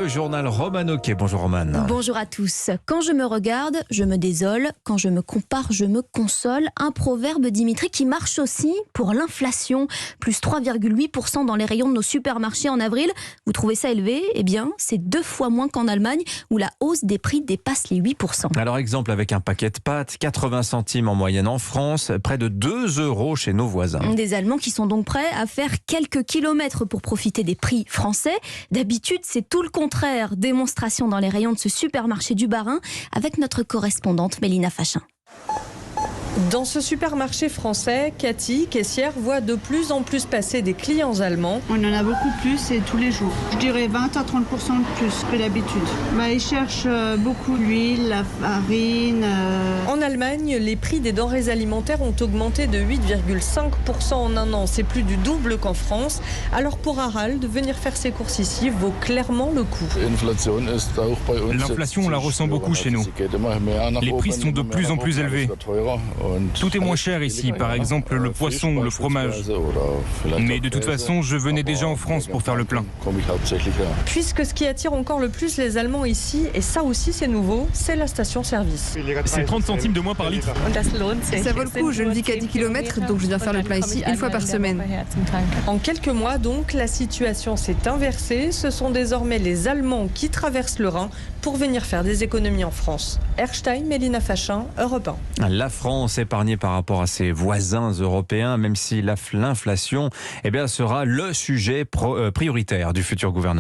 Le journal Romane Oquet. Bonjour Romane. Bonjour à tous. Quand je me regarde, je me désole. Quand je me compare, je me console. Un proverbe, Dimitri, qui marche aussi pour l'inflation. Plus 3,8% dans les rayons de nos supermarchés en avril. Vous trouvez ça élevé ? Eh bien, c'est 2 fois moins qu'en Allemagne, où la hausse des prix dépasse les 8%. Alors exemple avec un paquet de pâtes, 80 centimes en moyenne en France, près de 2 € chez nos voisins. Des Allemands qui sont donc prêts à faire quelques kilomètres pour profiter des prix français. D'habitude, c'est tout le contraire. Démonstration dans les rayons de ce supermarché du Bas-Rhin avec notre correspondante Mélina Fachin. Dans ce supermarché français, Cathy, caissière, voit de plus en plus passer des clients allemands. On en a beaucoup plus et tous les jours. Je dirais 20 à 30% de plus que d'habitude. Ils cherchent beaucoup l'huile, la farine. En Allemagne, les prix des denrées alimentaires ont augmenté de 8,5% en un an. C'est plus du double qu'en France. Alors pour Harald, venir faire ses courses ici vaut clairement le coup. L'inflation, on la ressent beaucoup chez nous. Les prix sont de plus en plus élevés. Tout est moins cher ici, par exemple le poisson ou le fromage. Mais de toute façon, je venais déjà en France pour faire le plein. Puisque ce qui attire encore le plus les Allemands ici, et ça aussi c'est nouveau, c'est la station-service. C'est 30 centimes de moins par litre. Ça vaut le coup, je ne vis qu'à 10 km, donc je viens faire le plein ici une fois par semaine. En quelques mois donc, la situation s'est inversée. Ce sont désormais les Allemands qui traversent le Rhin pour venir faire des économies en France. Erstein, Mélina Fachin, Europe 1. La France épargnée par rapport à ses voisins européens, même si l'inflation sera le sujet prioritaire du futur gouvernement.